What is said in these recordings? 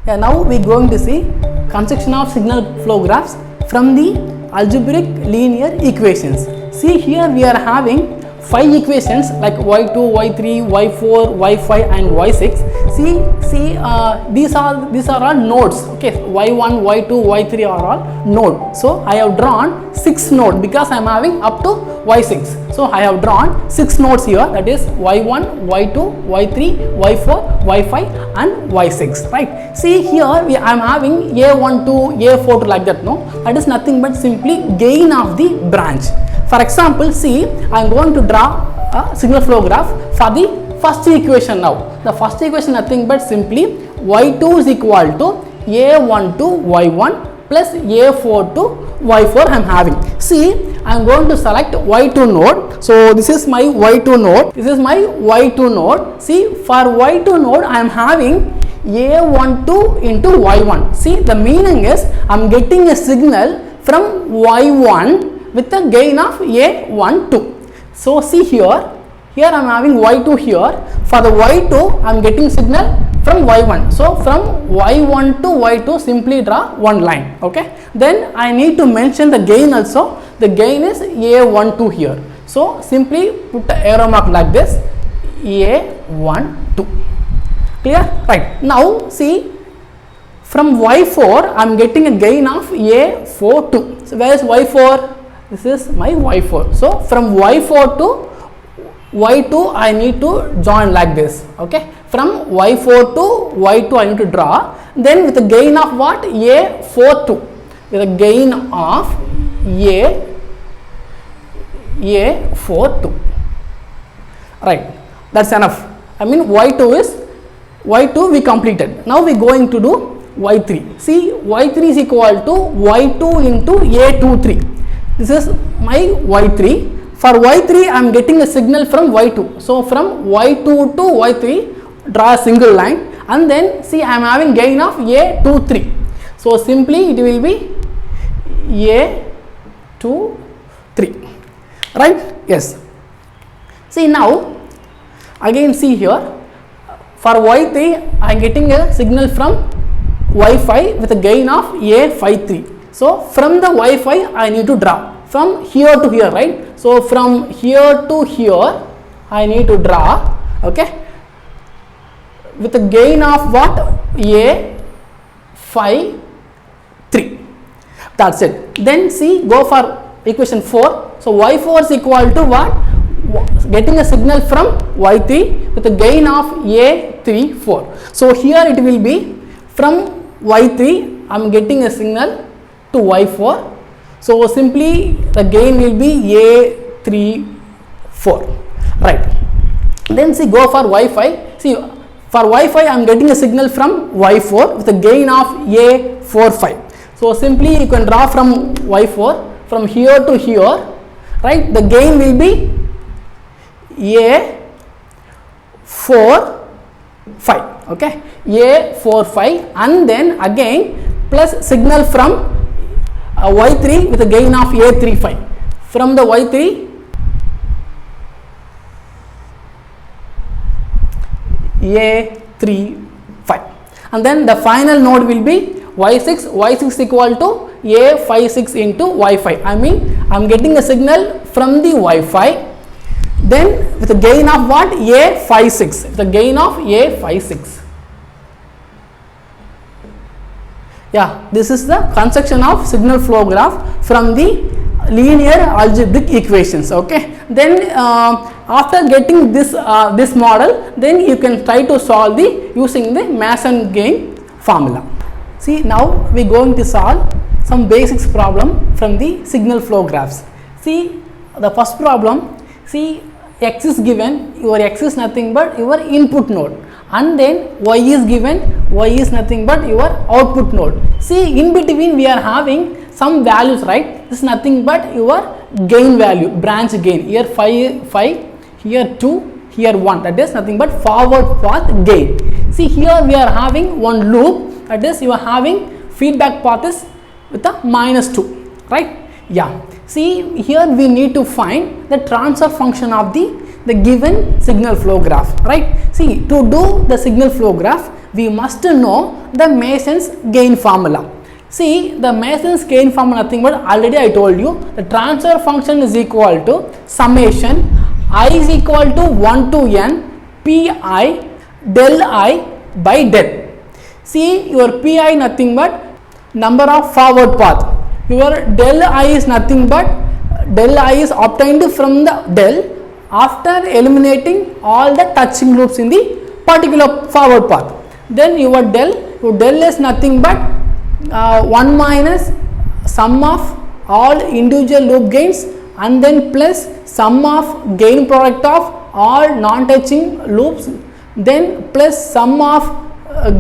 Yeah, now we going to see construction of signal flow graphs from the algebraic linear equations. See, here we are having 5 equations like y2, y3, y4, y5 and y6. See, these are all nodes. Okay, y1, y2, y3 are all node. So I have drawn 6 nodes because I am having up to y6. So I have drawn 6 nodes here, that is y1, y2, y3, y4, y5 and y6. Right. See, here I am having a12, a42 like that. No, that is nothing but simply gain of the branch. For example, see, I am going to draw a signal flow graph for the first equation now. The first equation nothing but simply y2 is equal to a1 to y1 plus a4 to y4 I am having. See, I am going to select y2 node. So this is my y2 node. This is my y2 node. See, for y2 node I am having a12 into y1. See, the meaning is I am getting a signal from y1 with a gain of a12. So see here I am having y2 here. For the y2 I am getting signal from y1. So from y1 to y2 simply draw one line. Okay. Then I need to mention the gain also. The gain is a12 here. So simply put the arrow mark like this, a12. Clear? Right. Now see, from y4 I am getting a gain of a42. So where is y4? This is my y4. So from y4 to y2 I need to join like this. Okay. From y4 to y2 I need to draw. Then with the gain of what? a42. With a gain of a42. Right. That's enough. I mean y2 we completed. Now we going to do y3. See, y3 is equal to y2 into a23. This is my y3. For y3 I am getting a signal from y2. So from y2 to y3 draw a single line, and then see I am having gain of a23. So simply it will be a23. Right? Yes. See, now again see here, for y3 I am getting a signal from y5 with a gain of a53. So from the y5 I need to draw from here to here, right? So from here to here I need to draw, okay, with a gain of what? a53. That's it. Then see, go for equation 4. So y4 is equal to what? Getting a signal from y3 with a gain of a34. So here it will be from y3 I am getting a signal to y4. So simply the gain will be a34. Right. Then see, go for y5. See, for y5 I am getting a signal from y4 with a gain of a45. So simply you can draw from y4 from here to here. Right. The gain will be a45. Okay. a45, and then again plus signal from y3 with a gain of a35. From the y3 a35, and then the final node will be y6 equal to a56 into y5. I mean I am getting a signal from the y5, then with a gain of what? a56, the gain of a56. Yeah, this is the construction of signal flow graph from the linear algebraic equations. Okay. Then after getting this model, then you can try to solve using the Masson-Gain formula. See, now we are going to solve some basics problem from the signal flow graphs. See, the first problem. See, x is given. Your x is nothing but your input node, and then y is given. Y is nothing but your output node. See, in between we are having some values, right? This is nothing but your gain value, branch gain. Here 5, here 2, here 1. That is nothing but forward path gain. See, here we are having one loop. That is, you are having feedback path is with a -2, right? Yeah. See, here we need to find the transfer function of the the given signal flow graph, right? See, to do the signal flow graph, we must know the Mason's gain formula. See, the Mason's gain formula, nothing but already I told you, the transfer function is equal to summation I is equal to 1 to n pi del I by del. See, your pi nothing but number of forward path. Your del I is nothing but del I is obtained from the del after eliminating all the touching loops in the particular forward path. Then your del is nothing but 1 minus sum of all individual loop gains and then plus sum of gain product of all non-touching loops, then plus sum of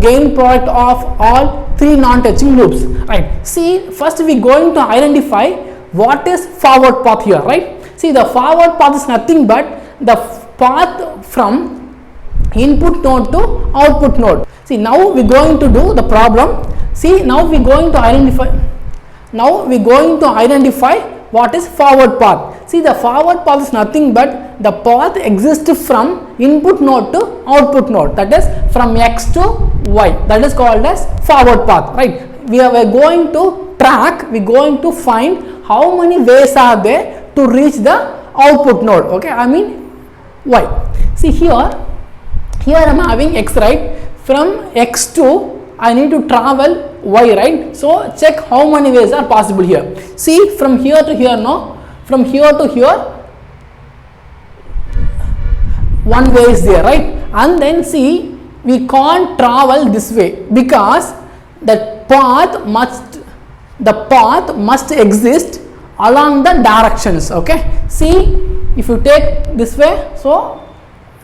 gain product of all 3 non-touching loops, right? See, first we going to identify what is forward path here, right? See, the forward path is nothing but the path from input node to output node. See, now we going to do the problem. See, now we going to identify what is forward path. See, the forward path is nothing but the path exists from input node to output node, that is from x to y, that is called as forward path, right? We are going to track, we are going to find how many ways are there to reach the output node, okay, I mean y. See, here I am having x, right? From x to I need to travel y, right? So check how many ways are possible here. See, from here to here, no, from here to here one way is there, right? And then see, we can't travel this way because the path must exist along the directions, okay? See, if you take this way, so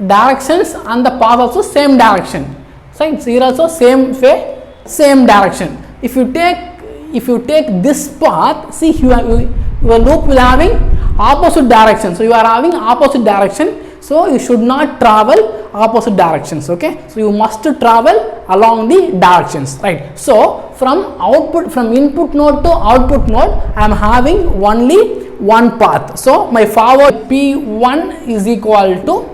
directions and the path also same direction, right? So here also same way, same direction. If you take this path, see, your loop will having opposite direction, so you are having opposite direction, so you should not travel opposite directions, okay? So you must travel along the directions, right? So from input node to output node, I am having only one path. So my forward P1 is equal to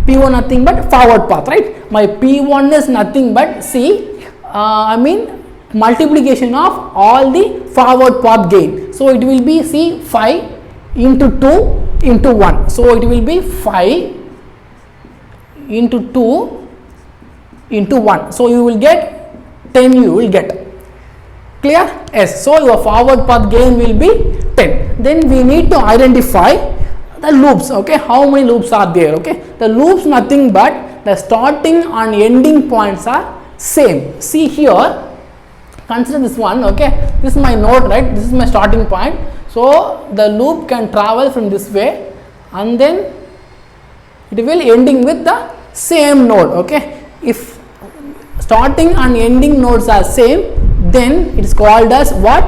P1 nothing but forward path, right? My P1 is nothing but I mean multiplication of all the forward path gain. So it will be 5 into 2 into 1. So it will be 5 into 2 into 1. So you will get 10, you will get. Clear? Yes. So your forward path gain will be 10. Then we need to identify the loops, okay? How many loops are there, okay? The loops nothing but the starting and ending points are same. See here, consider this one, okay? This is my node, right? This is my starting point. So the loop can travel from this way and then it will ending with the same node, okay? If starting and ending nodes are same, then it is called as what?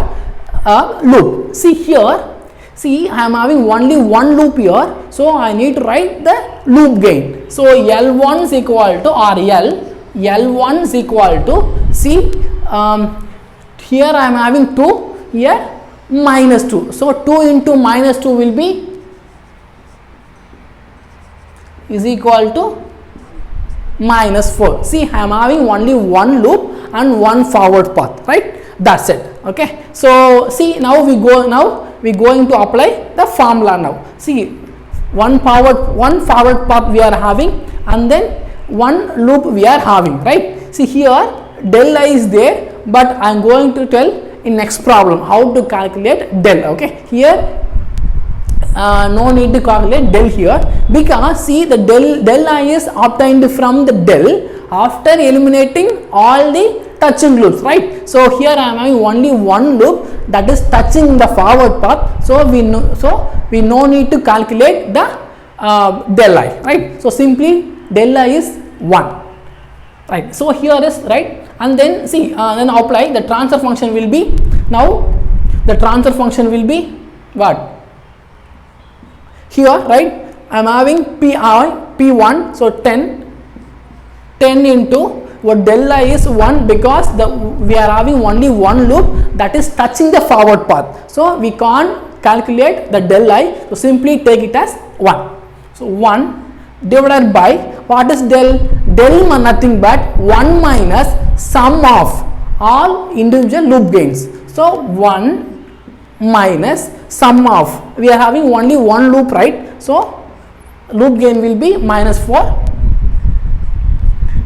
A loop. See here, see, I am having only one loop here, so I need to write the loop gain. So L1 is equal to L1 is equal to, see, here I am having 2, here minus 2. So 2 into minus 2 will be is equal to minus 4. See, I am having only one loop and one forward path, right? That's it, okay? So see, now we going to apply the formula now. See, one forward path we are having and then one loop we are having, right? See here del I is there, but I am going to tell in next problem how to calculate del, okay? Here no need to calculate del here because see, the del I is obtained from the del after eliminating all the touching loops, right? So here I am having only one loop that is touching the forward path, so we no need to calculate the del I, right? So simply del I is 1, right? So here is right, and then see, then apply the transfer function will be, now the transfer function will be what? Here, right, I am having P1, so 10 into what del I is 1 because we are having only one loop that is touching the forward path, so we can't calculate the del I, so simply take it as 1. So 1 divided by, what is del? Del nothing but 1 minus sum of all individual loop gains. So 1 minus sum of, we are having only one loop, right? So loop gain will be minus 4.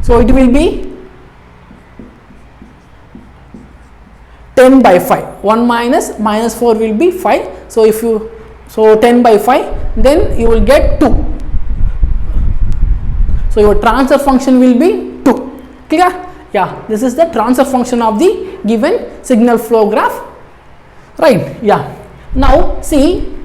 So it will be 10 by 5. 1 minus minus 4 will be 5. So if you, so 10 by 5, then you will get 2. So your transfer function will be 2. Clear? Yeah, this is the transfer function of the given signal flow graph. Right? Yeah. Now see,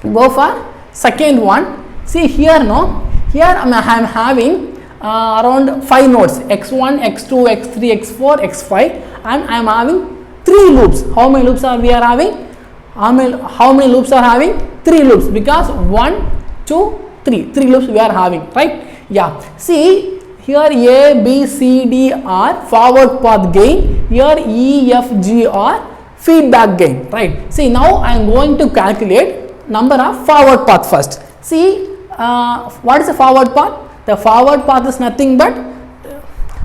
go for second one. See here, no? Here I am having around 5 nodes, x1, x2, x3, x4, x5, and I am having 3 loops. How many loops are we are having? How many loops are having? 3 loops, because 1, 2, 3 loops we are having, right? Yeah. See here, A, B, C, D are forward path gain. Here E, F, G are feedback gain, right? See, now I am going to calculate number of forward path first. See, what is the forward path? The forward path is nothing but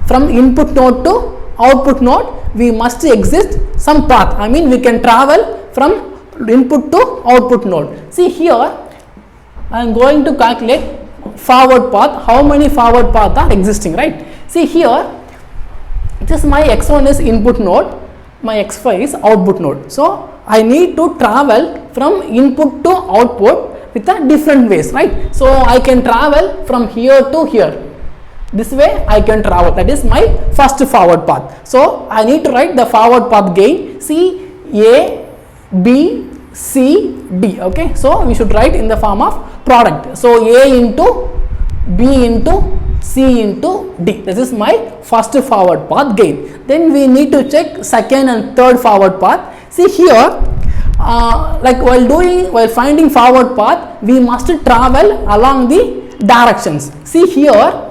from input node to output node we must exist some path. I mean, we can travel from input to output node. See here, I am going to calculate forward path. How many forward paths are existing, right? See here, this my x1 is input node, my x5 is output node. So I need to travel from input to output with a different ways, right? So I can travel from here to here. This way I can travel. That is my first forward path. So I need to write the forward path gain. See, A, B, C, D. Okay. So we should write in the form of product. So A into B into C into D. This is my first forward path gain. Then we need to check second and third forward path. See here, like while finding forward path, we must travel along the directions. See here,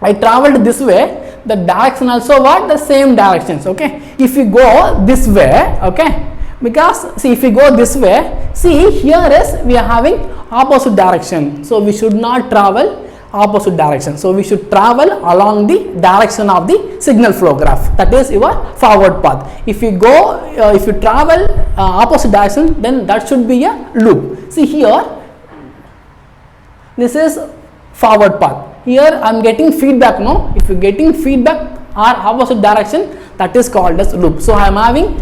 I traveled this way, the direction also what? The same directions, okay. If you go this way, okay, because see if you go this way, see here is we are having opposite direction. So we should not travel opposite direction. So we should travel along the direction of the signal flow graph. That is your forward path. If you go, if you travel opposite direction, then that should be a loop. See here, this is forward path. Here I am getting feedback, no? If you are getting feedback or opposite direction, that is called as loop. So I am having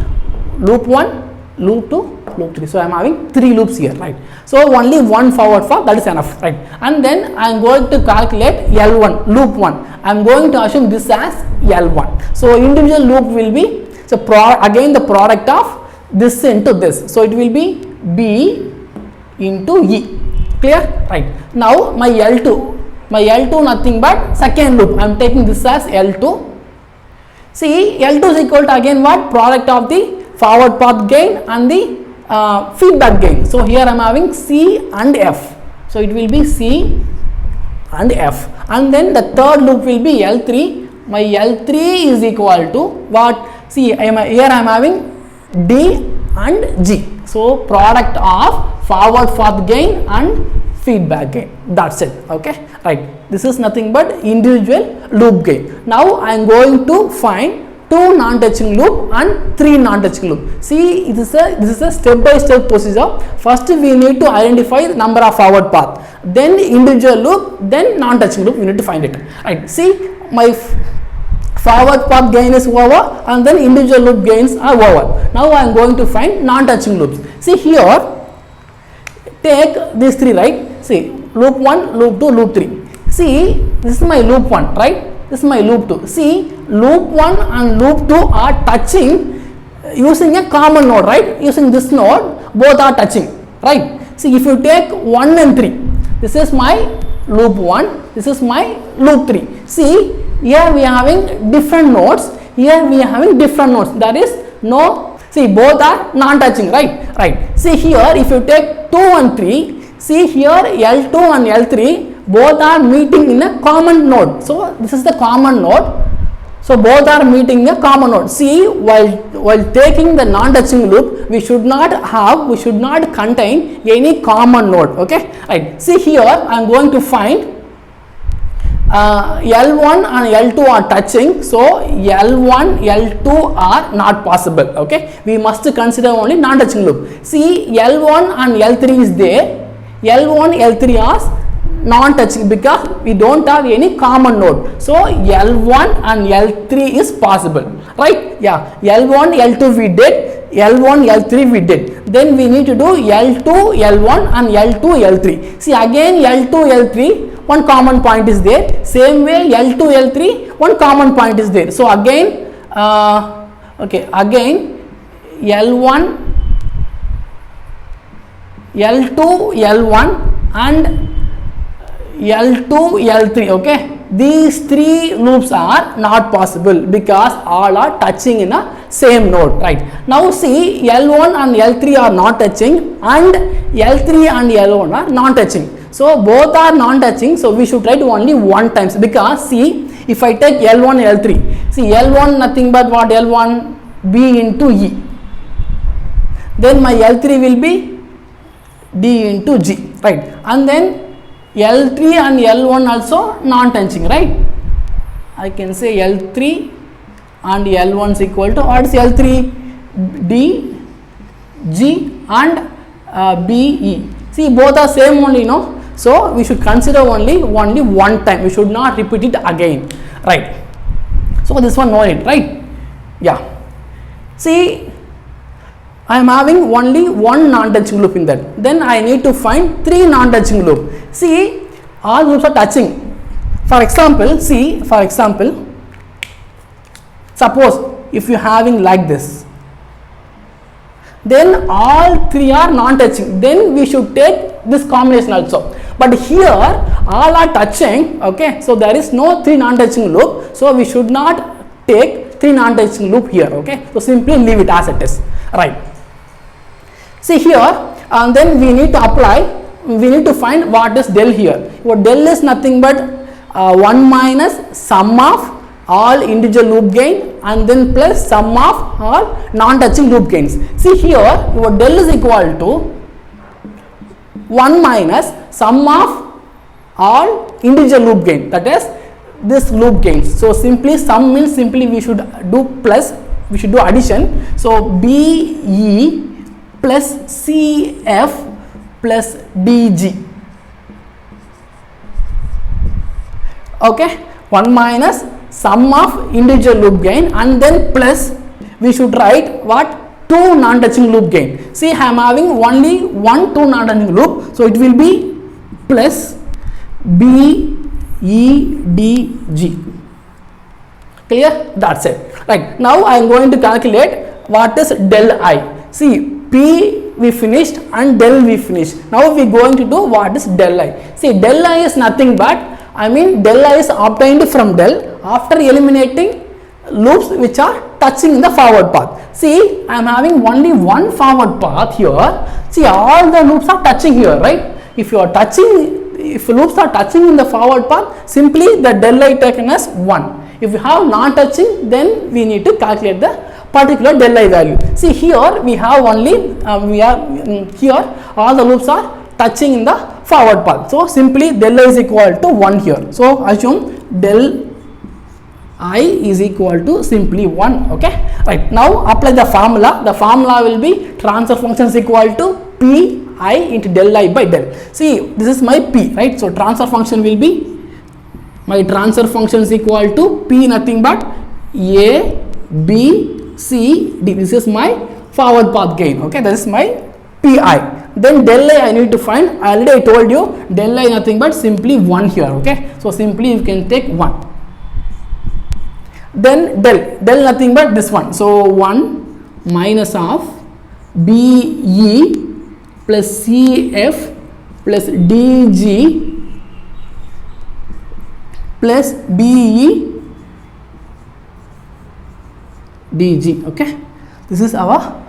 loop 1, loop 2, loop 3. So I am having 3 loops here, right? So only one forward path, that is enough, right? And then I am going to calculate L1, loop 1. I am going to assume this as L1. So individual loop will be, so again the product of this into this. So it will be B into E. Clear? Right. Now my L2 nothing but second loop. I am taking this as L2. See, L2 is equal to again what? Product of the forward path gain and the feedback gain. So here I am having C and F. So it will be C and F. And then the third loop will be L3. My L3 is equal to what? See, here I am having D and G. So product of forward path gain and feedback gain. That's it. Okay, right. This is nothing but individual loop gain. Now I am going to find 2 non-touching loop and 3 non-touching loop. See, this is a step-by-step procedure. First we need to identify the number of forward path, then individual loop, then non-touching loop. We need to find it. Right. See, my forward path gain is over and then individual loop gains are over. Now I am going to find non-touching loops. See here, take these 3, right? See, loop 1, loop 2, loop 3. See, this is my loop 1, right? This is my loop 2. See, loop 1 and loop 2 are touching using a common node, right? Using this node, both are touching, right? See, if you take 1 and 3, this is my loop 1, this is my loop 3. See, here we are having different nodes, here we are having different nodes. There is no, see, both are non-touching, right? Right. See here, if you take 2 and 3, see here L2 and L3 both are meeting in a common node. So this is the common node. So both are meeting a common node. See, while taking the non-touching loop, we should not contain any common node. Okay, right. See here, I am going to find L1 and L2 are touching, so L1, L2 are not possible. Okay, we must consider only non-touching loop. See, L1 and L3 is there. L1, L3 are non-touching because we don't have any common node. So L1 and L3 is possible, right? Yeah, L1, L2 we did, L1, L3 we did. Then we need to do L2, L1 and L2, L3. See, again L2, L3, one common point is there. Same way L2, L3, one common point is there. So again, again L1, L2, L1 and L2, L3. Okay, these three loops are not possible because all are touching in a same node, right? Now see, L1 and L3 are not touching and L3 and L1 are non-touching. So both are non-touching, so we should write only one times, because see, if I take L1, L3, see L1 nothing but what? L1 B into E, then my L3 will be D into G, right? And then L3 and L1 also non-touching, right? I can say L3 and L1 is equal to, what is L3? D, G and B, E. See, both are same only, no? So we should consider only one time. We should not repeat it again, right? So this one no need, right? Yeah. See, I am having only one non-touching loop in that. Then I need to find three non-touching loop. See, all loops are touching. For example, see, for example, suppose if you are having like this, then all three are non-touching. Then we should take this combination also. But here all are touching. Okay, so there is no three non-touching loop. So we should not take three non-touching loop here. Okay, so simply leave it as it is. Right. See here, and then we need to apply. We need to find what is del here. Your del is nothing but 1 minus sum of all integer loop gain and then plus sum of all non-touching loop gains. See here, your del is equal to 1 minus sum of all integer loop gain, that is this loop gains. So simply sum means simply we should do plus, we should do addition. So BE plus CF plus DG. Okay, 1 minus sum of integer loop gain and then plus we should write what? 2 non-touching loop gain. See, I am having only 1 2 non-touching loop, so it will be plus B E D G. Clear? That's it. Right. Now I am going to calculate what is del I. See, P we finished and del we finished. Now we are going to do what is del I. See, del I is nothing but, del I is obtained from del after eliminating loops which are touching in the forward path. See, I am having only one forward path here. See, all the loops are touching here, right? If you are touching, if loops are touching in the forward path, simply the del I taken as 1. If you have non-touching, then we need to calculate the particular del I value. See, here we have only here all the loops are touching in the forward path. So simply del I is equal to 1 here. So assume del I is equal to simply 1. Okay, right. Now apply the formula. The formula will be transfer function is equal to P I into del I by del. See, this is my P, right? So transfer function will be, my transfer function is equal to P nothing but A B C D. This is my forward path gain. Okay, that is my PI. Then del I need to find. Already I told you del I nothing but simply 1 here. Okay, so simply you can take 1. Then del nothing but this one. So 1 minus of BE plus CF plus DG plus BE DG. Okay, this is our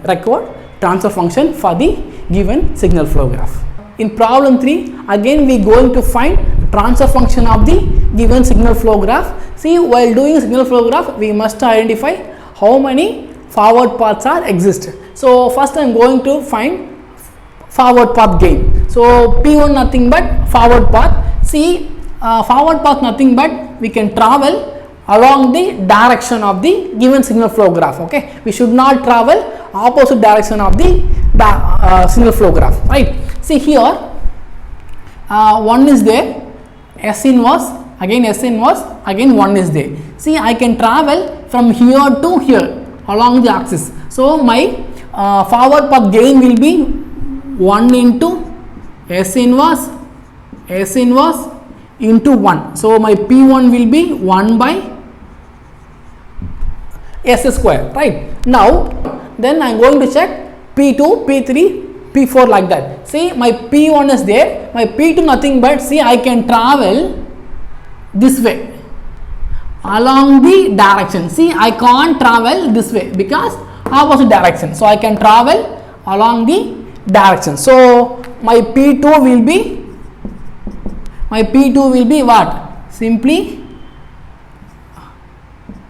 required transfer function for the given signal flow graph. In problem 3, again we going to find transfer function of the given signal flow graph. See, while doing signal flow graph, we must identify how many forward paths are exist. So first I am going to find forward path gain. So P1 nothing but forward path. See, forward path nothing but we can travel along the direction of the given signal flow graph. Okay, we should not travel opposite direction of the signal flow graph, right? See here, 1 is there, S inverse, again S inverse, again 1 is there. See, I can travel from here to here along the axis. So my forward path gain will be 1 into S inverse into 1. So my P1 will be 1 by S square, right? Now then I am going to check P2, P3, P4 like that. See, my P1 is there, my P2 nothing but, see, I can travel this way along the direction. See, I can't travel this way because opposite direction. So I can travel along the direction. So my P2 will be what? Simply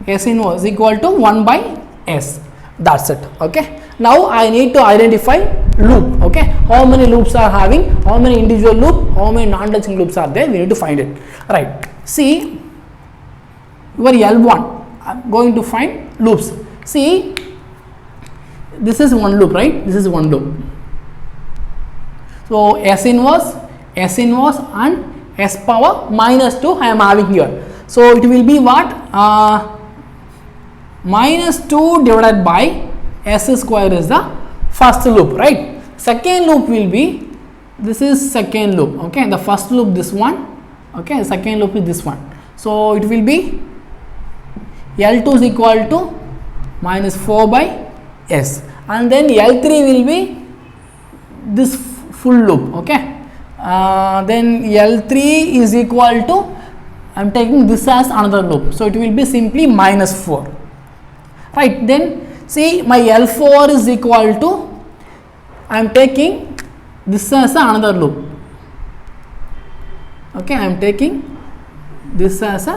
S inverse equal to 1 by S. That's it. Okay. Now I need to identify loop. Okay. How many loops are having? How many individual loop? How many non-touching loops are there? We need to find it. Right. See, your L1. I'm going to find loops. See, this is one loop, right? This is one loop. So S inverse and S power minus 2 I am having here. So it will be what? Minus 2 divided by S square is the first loop, right? Second loop will be, this is second loop, okay? The first loop this one, okay? Second loop is this one. So it will be L2 is equal to minus 4 by S, and then L3 will be this full loop, okay? Then L3 is equal to, I am taking this as another loop, so it will be simply minus 4, right? Then see, my L4 is equal to, I am taking this as another loop, okay? I am taking this as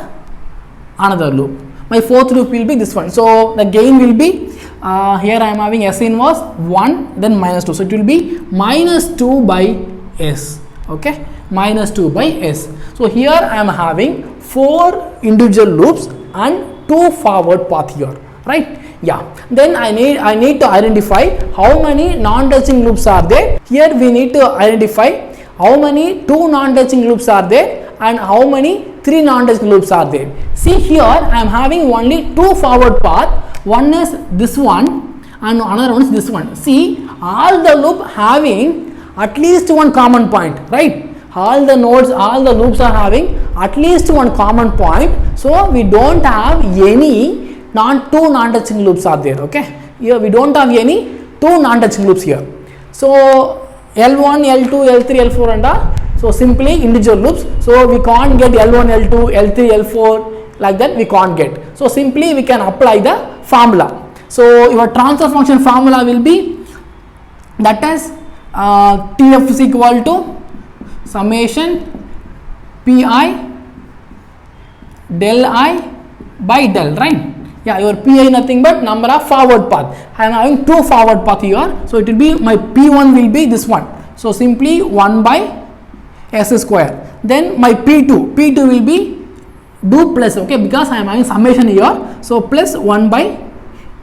another loop. My fourth loop will be this one. So the gain will be, here I am having S inverse 1, then minus 2. So it will be minus 2 by S, okay? Minus 2 by S. So here I am having 4 individual loops and 2 forward path here, right? Yeah. Then I need to identify how many non-touching loops are there. Here we need to identify how many 2 non-touching loops are there and how many 3 non-touching loops are there. See here, I am having only 2 forward path. One is this one and another one is this one. See, all the loop having at least one common point, right? All the nodes, all the loops are having at least one common point. So we don't have any two non-touching loops are there, okay? Here we don't have any 2 non-touching loops here. So L1, L2, L3, L4 and all. So simply individual loops. So we can't get L1, L2, L3, L4 like that, we can't get. So simply we can apply the formula. So your transfer function formula will be, that is TF is equal to summation Pi del I by del, right? Yeah, your Pi nothing but number of forward path. I am having 2 forward path here. So it will be, my P1 will be this one. So simply 1 by S square. Then my P2 will be do plus, okay, because I am having summation here. So plus 1 by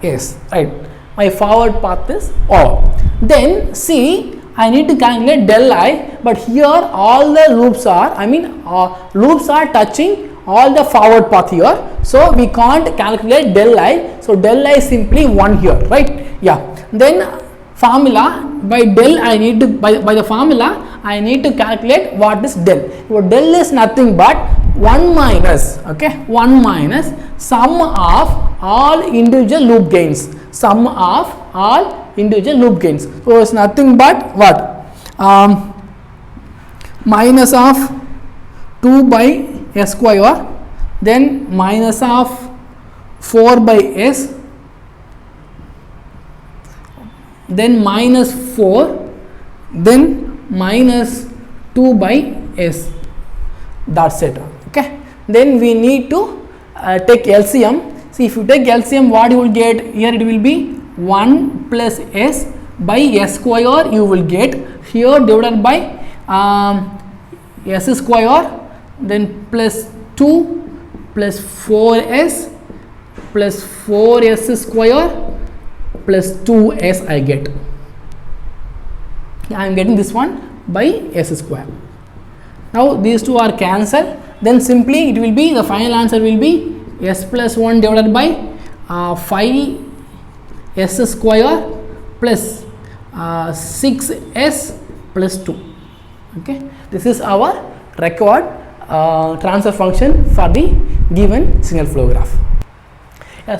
S, right? My forward path is O. Then see, I need to calculate del I, but here all the loops are, loops are touching all the forward path here. So we can't calculate del I. So del I is simply 1 here, right? Yeah. Then formula, by del I need to, by the formula I need to calculate what is del. Your del is nothing but 1 minus, okay, 1 minus sum of all individual loop gains. Sum of all individual loop gains. So it's nothing but what? Minus of 2 by S square, then minus of 4 by S, then minus 4, then minus 2 by S. That's it, okay? Then we need to take LCM. See, if you take LCM, what you will get here, it will be 1 plus S by S square you will get here, divided by S square, then plus 2 plus 4s plus 4s square plus 2s I get. I am getting this one by s square. Now these two are cancelled, then simply it will be, the final answer will be s plus 1 divided by 5s square plus 6s plus 2. Okay, this is our required transfer function for the given signal flow graph.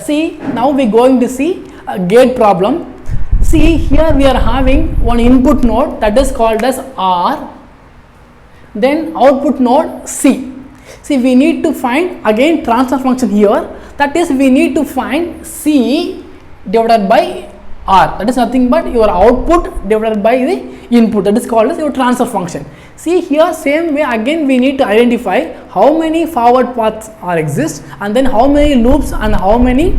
See, now we are going to see a gate problem. See, here we are having one input node that is called as R, then output node C. See, we need to find again transfer function here, that is we need to find C divided by R, that is nothing but your output divided by the input, that is called as your transfer function. See, here same way again we need to identify how many forward paths are exist, and then how many loops and how many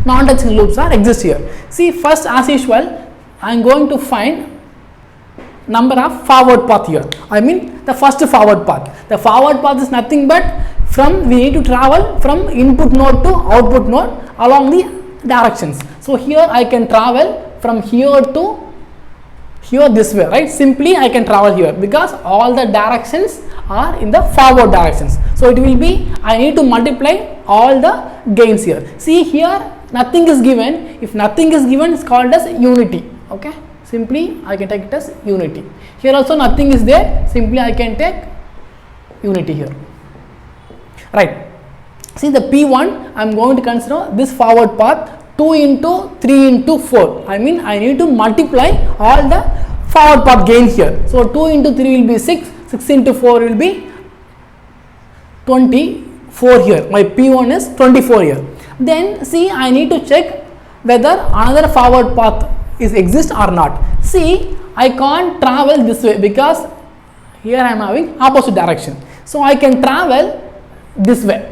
non-touching loops are exist here. See, first as usual I am going to find number of forward path here. I mean the first forward path. The forward path is nothing but from, we need to travel from input node to output node along the directions. So here I can travel from here to here this way, right? Simply I can travel here because all the directions are in the forward directions. So it will be, I need to multiply all the gains here. See, here nothing is given. If nothing is given, it's called as unity. Okay, simply I can take it as unity. Here also nothing is there, simply I can take unity here, right? See, the P1 I am going to consider this forward path 2 into 3 into 4. I mean I need to multiply all the forward path gain here. So 2 into 3 will be 6, 6 into 4 will be 24 here. My P1 is 24 here. Then see, I need to check whether another forward path is exist or not. See, I can't travel this way because here I am having opposite direction. So I can travel this way.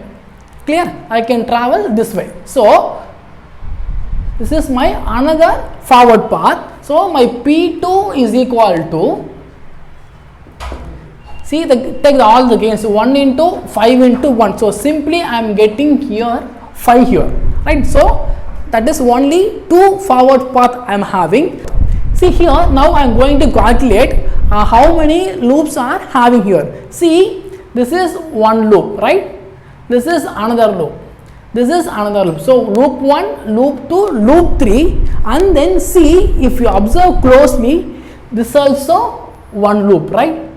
Clear? I can travel this way. So this is my another forward path. So my P2 is equal to, see, take all the gains, 1 into 5 into 1. So simply I am getting here 5 here, right? So that is only 2 forward path I am having. See, here now I am going to calculate how many loops are having here. See, this is one loop, right? This is another loop. This is another loop. So loop 1, loop 2, loop 3, and then see, if you observe closely, this is also one loop, right?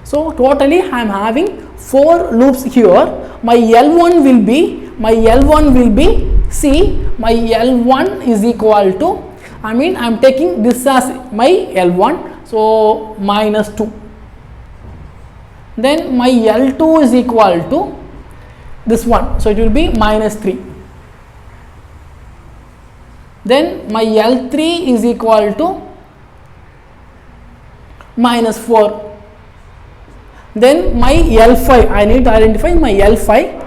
So totally I am having 4 loops here. My L1 will be, see, my L1 is equal to, I mean I am taking this as my L1, so minus 2. Then my L2 is equal to this one, so it will be minus 3. Then my L3 is equal to minus 4. Then my L5, I need to identify my L5.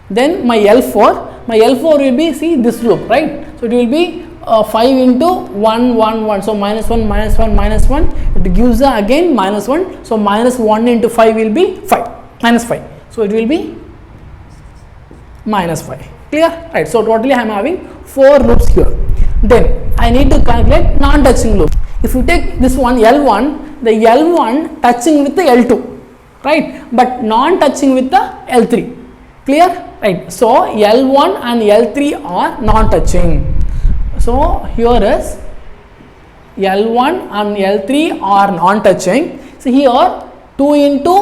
Then my L4 will be, see, this loop, right? So it will be 5 into 1, 1, 1. So minus 1, minus 1, minus 1. It gives again minus 1. So minus 1 into 5 will be 5, minus 5. So it will be minus 5. Clear? Right. So totally I am having 4 loops here. Then I need to calculate non-touching loop. If you take this one L1, the L1 touching with the L2, right? But non-touching with the L3. Clear? Right. So L1 and L3 are non-touching. So here is L1 and L3 are non-touching. So here 2 into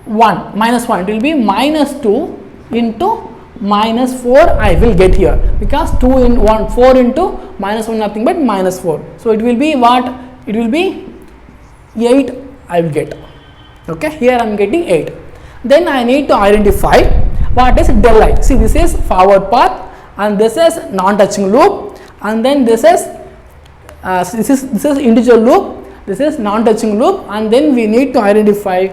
1, minus 1, it will be minus 2 into minus 4 I will get here, because 2 in 1, 4 into minus 1 nothing but minus 4. So it will be what? It will be 8 I will get. Okay, here I am getting 8. Then I need to identify what is del I. See, this is forward path and this is non-touching loop, and then this is individual loop, this is non-touching loop, and then we need to identify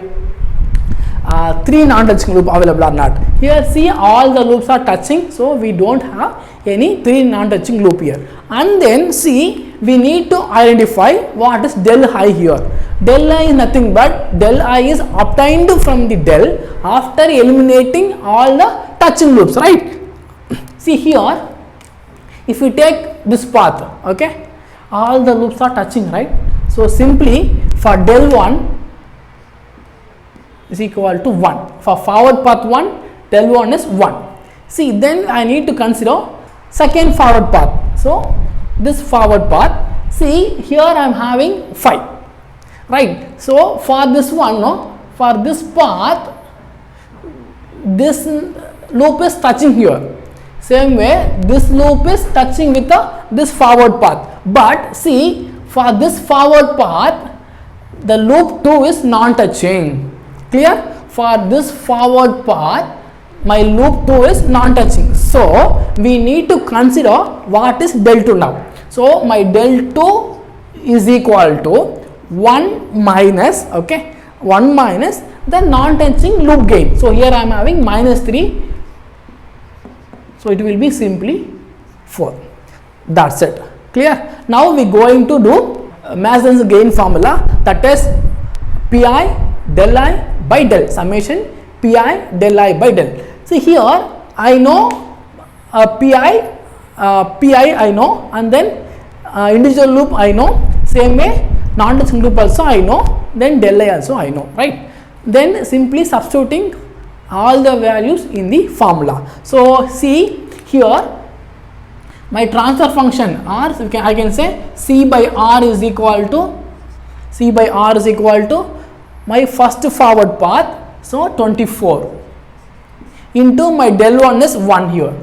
3 non-touching loop available or not. Here see all the loops are touching, so we don't have any 3 non-touching loop here. And then see, we need to identify what is del I here. Del I is nothing but del I is obtained from the del after eliminating all the touching loops, right? See here, if we take this path, okay, all the loops are touching, right? So simply for del 1 is equal to 1. For forward path 1, del 1 is 1. See, then I need to consider second forward path. So this forward path, see here I am having 5, right? So for this one, no, for this path, this loop is touching here. Same way, this loop is touching with this forward path. But see, for this forward path, the loop 2 is non-touching. Clear? For this forward path, my loop 2 is non-touching. So we need to consider what is del 2 now. So my del 2 is equal to 1 minus, okay, 1 minus the non-touching loop gain. So here I am having minus 3. So it will be simply 4. That's it. Clear? Now we going to do Mason's gain formula, that is Pi del I by del, summation Pi del I by del. See here I know Pi I know, and then individual loop I know, same way non-touching loop also I know, then del I also I know, right? Then simply substituting all the values in the formula. So see here, my transfer function R, so I can say C by R is equal to my first forward path, so 24 into my del 1 is 1 here,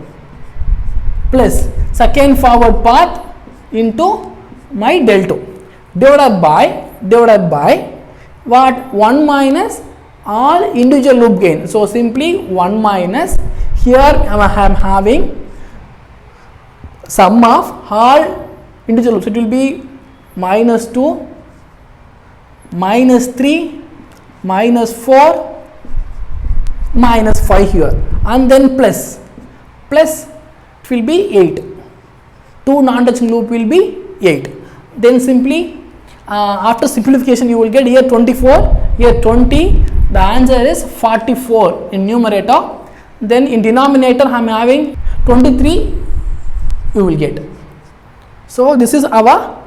plus second forward path into my del 2 divided by what, 1 minus all individual loop gain. So simply 1 minus, here I am having sum of all individual loops. It will be minus 2, minus 3, minus 4, minus 5 here, and then plus it will be 8. 2 non-touching loop will be 8. Then simply after simplification you will get here 24, here 20. The answer is 44 in numerator. Then in denominator I am having 23 you will get. So this is our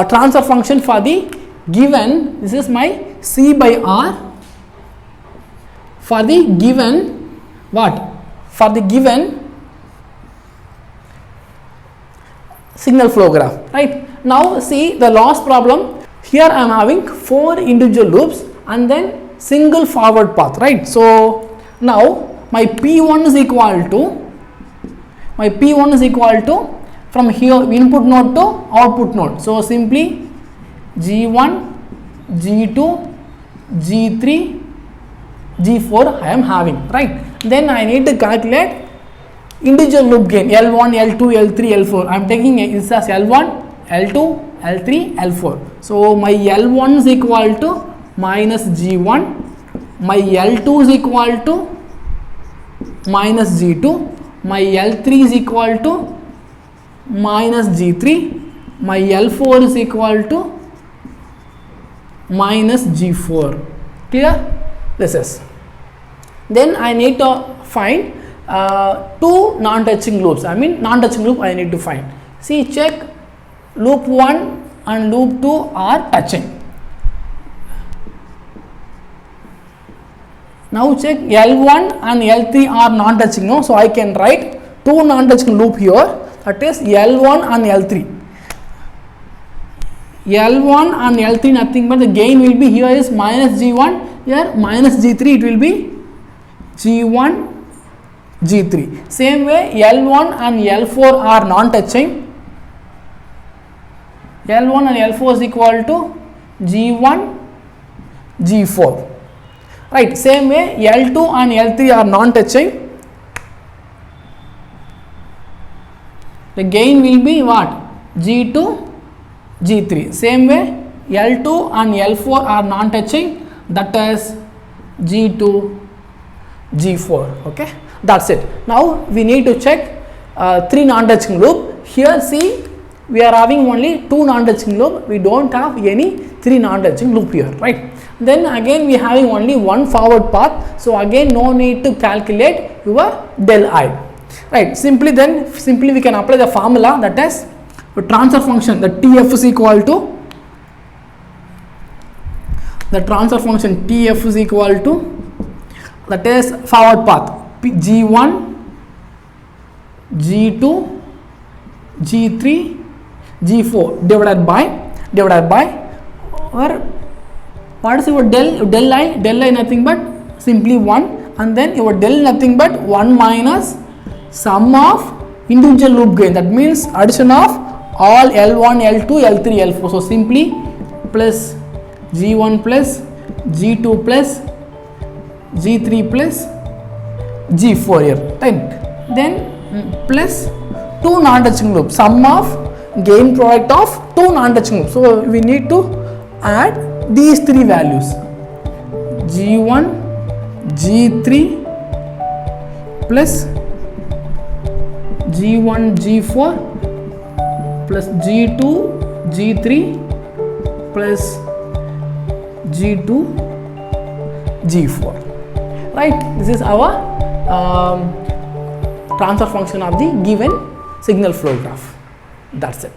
transfer function for the given, this is my C by R for the given what? For the given signal flow graph, right? Now see the last problem. Here I am having 4 individual loops and then single forward path, right? So now my P1 is equal to from here input node to output node. So simply G1, G2, G3, G4 I am having, right? Then I need to calculate individual loop gain L1, L2, L3, L4. I am taking this as L1, L2, L3, L4. So my L1 is equal to minus G1, my L2 is equal to minus G2, my L3 is equal to minus G3, my L4 is equal to minus G4. Clear? This is. Then I need to find 2 non-touching loops. I mean non-touching loop I need to find. See, check, loop 1 and loop 2 are touching. Now check, L1 and L3 are non-touching, no? So I can write 2 non-touching loop here, that is L1 and L3. L1 and L3 nothing but the gain will be here is minus G1, here minus G3, it will be G1, G3. Same way L1 and L4 are non-touching. L1 and L4 is equal to G1, G4. Right, same way L2 and L3 are non-touching. The gain will be what? G2, G3. Same way L2 and L4 are non-touching, that is G2, G4. Okay, that's it. Now we need to check 3 non-touching loop. Here see, we are having only 2 non-touching loop. We don't have any 3 non-touching loop here, right? Then again we having only one forward path. So again no need to calculate your del I. Right? Simply we can apply the formula, that is the transfer function, the TF is equal to that is forward path G1, G2, G3, G4 divided by or what is your del I? Del I nothing but simply 1, and then your del nothing but 1 minus sum of individual loop gain, that means addition of all L1, L2, L3, L4. So simply plus G1 plus G2 plus G3 plus G4 here, right? Then plus 2 non-touching loops, sum of gain product of 2 non-touching loops. So we need to add these 3 values, G1, G3 plus G1, G4 plus G2, G3 plus G2, G4. Right? This is our transfer function of the given signal flow graph. That's it.